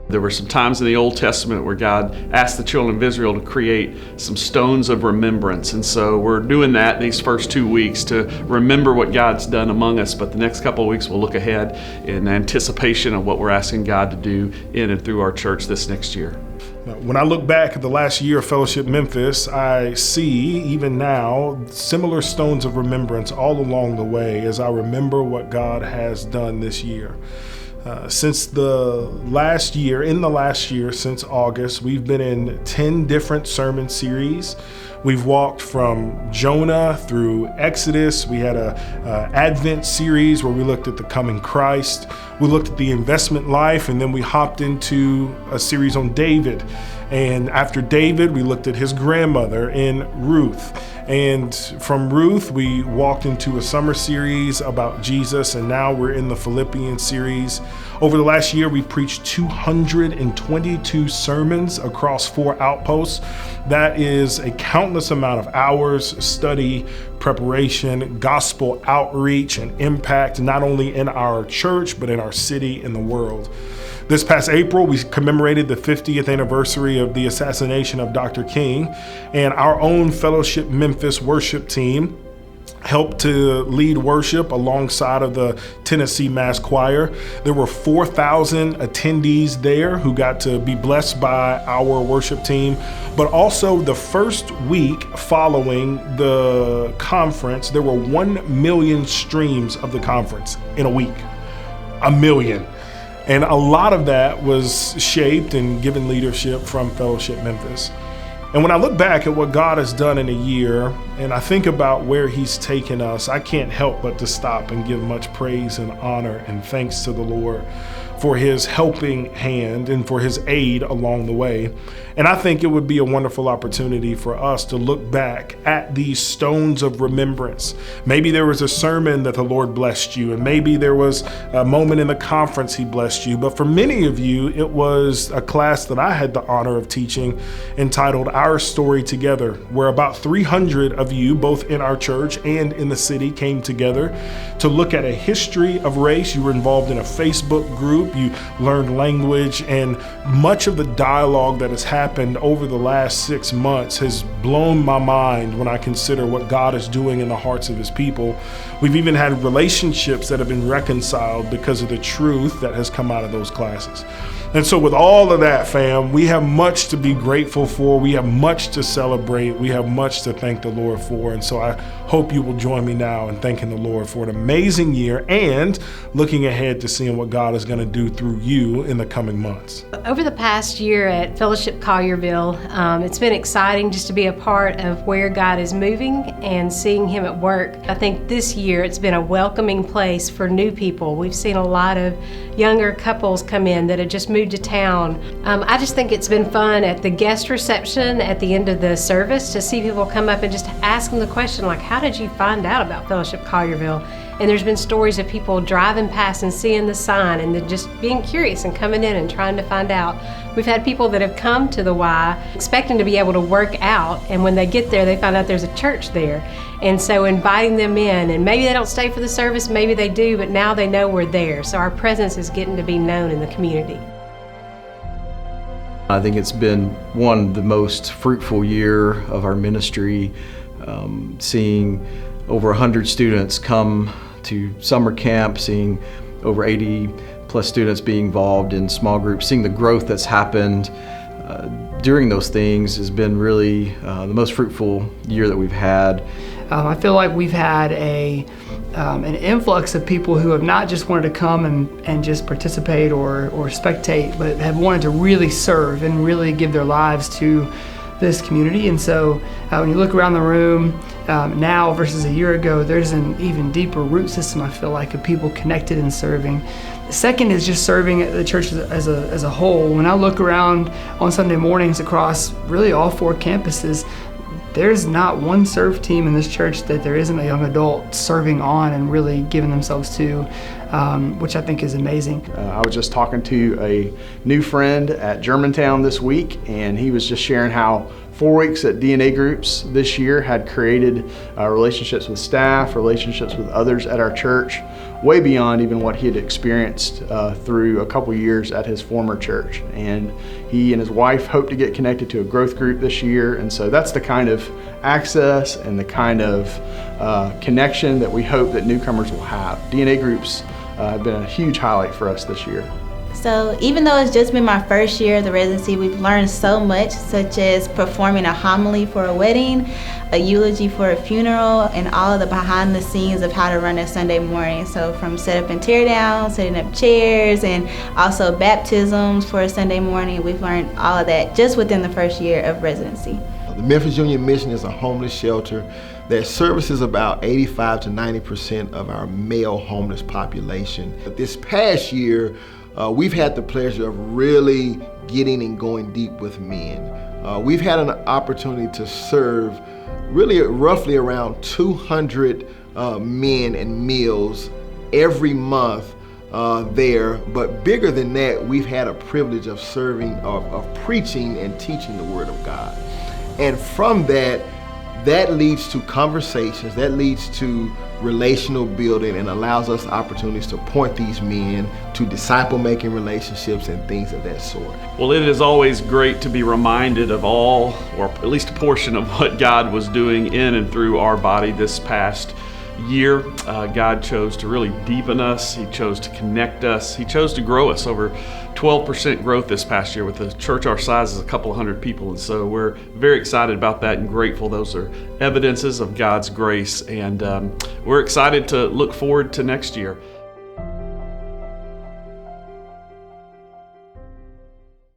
There were some times in the Old Testament where God asked the children of Israel to create some stones of remembrance. And so we're doing that these first 2 weeks to remember what God's done among us. But the next couple of weeks we'll look ahead in anticipation of what we're asking God to do in and through our church this next year. When I look back at the last year of Fellowship Memphis, I see, even now, similar stones of remembrance all along the way as I remember what God has done this year. Since the last year, since August, we've been in 10 different sermon series. We've walked from Jonah through Exodus. We had a Advent series where we looked at the coming Christ. We looked at the investment life, and then we hopped into a series on David. And after David, we looked at his grandmother in Ruth. And from Ruth, we walked into a summer series about Jesus, and now we're in the Philippians series. Over the last year, we've preached 222 sermons across 4 outposts. That is a countless amount of hours, study, preparation, gospel outreach, and impact, not only in our church, but in our city and the world. This past April, we commemorated the 50th anniversary of the assassination of Dr. King, and our own Fellowship Memphis worship team helped to lead worship alongside of the Tennessee Mass Choir. There were 4,000 attendees there who got to be blessed by our worship team. But also the first week following the conference, there were 1 million streams of the conference in a week. 1 million. And a lot of that was shaped and given leadership from Fellowship Memphis. And when I look back at what God has done in a year, and I think about where He's taken us, I can't help but to stop and give much praise and honor and thanks to the Lord for His helping hand and for His aid along the way. And I think it would be a wonderful opportunity for us to look back at these stones of remembrance. Maybe there was a sermon that the Lord blessed you, and maybe there was a moment in the conference He blessed you. But for many of you, it was a class that I had the honor of teaching entitled Our Story Together, where about 300 of you, both in our church and in the city, came together to look at a history of race. You were involved in a Facebook group, you learned language, and much of the dialogue that has happened over the last 6 months has blown my mind when I consider what God is doing in the hearts of His people. We've even had relationships that have been reconciled because of the truth that has come out of those classes. And so with all of that, fam, we have much to be grateful for. We have much to celebrate. We have much to thank the Lord for. And so I hope you will join me now in thanking the Lord for an amazing year and looking ahead to seeing what God is going to do through you in the coming months. Over the past year at Fellowship Collierville, it's been exciting just to be a part of where God is moving and seeing Him at work. I think this year it's been a welcoming place for new people. We've seen a lot of younger couples come in that have just moved to town. I just think it's been fun at the guest reception at the end of the service to see people come up and just ask them the question like, how did you find out about Fellowship Collierville? And there's been stories of people driving past and seeing the sign and then just being curious and coming in and trying to find out. We've had people that have come to the Y expecting to be able to work out, and when they get there they find out there's a church there. And so inviting them in, and maybe they don't stay for the service, maybe they do, but now they know we're there. So our presence is getting to be known in the community. I think it's been one of the most fruitful year of our ministry, seeing over 100 students come to summer camp, seeing over 80 plus students being involved in small groups, seeing the growth that's happened during those things has been really the most fruitful year that we've had. I feel like we've had an influx of people who have not just wanted to come and just participate or spectate, but have wanted to really serve and really give their lives to this community. And so when you look around the room now versus a year ago, there's an even deeper root system, I feel like, of people connected and serving. The second is just serving at the church as a whole. When I look around on Sunday mornings across really all 4 campuses, there's not one serve team in this church that there isn't a young adult serving on and really giving themselves to, which I think is amazing. I was just talking to a new friend at Germantown this week, and he was just sharing how 4 weeks at DNA groups this year had created relationships with staff, relationships with others at our church, way beyond even what he had experienced through a couple years at his former church. And he and his wife hope to get connected to a growth group this year. And so that's the kind of access and the kind of connection that we hope that newcomers will have. DNA groups have been a huge highlight for us this year. So even though it's just been my first year of the residency, we've learned so much, such as performing a homily for a wedding, a eulogy for a funeral, and all of the behind the scenes of how to run a Sunday morning. So from set up and tear down, setting up chairs, and also baptisms for a Sunday morning, we've learned all of that just within the first year of residency. The Memphis Union Mission is a homeless shelter that services about 85 to 90% of our male homeless population. This past year, we've had the pleasure of really getting and going deep with men. We've had an opportunity to serve really roughly around 200 men and meals every month there, but bigger than that, we've had a privilege of serving, of preaching and teaching the Word of God. And from that leads to conversations, that leads to relational building, and allows us opportunities to point these men to disciple-making relationships and things of that sort. Well, it is always great to be reminded of all, or at least a portion of what God was doing in and through our body this past year. God chose to really deepen us. He chose to connect us. He chose to grow us. Over 12% growth this past year with a church our size is a couple hundred people. And so we're very excited about that and grateful. Those are evidences of God's grace. And we're excited to look forward to next year.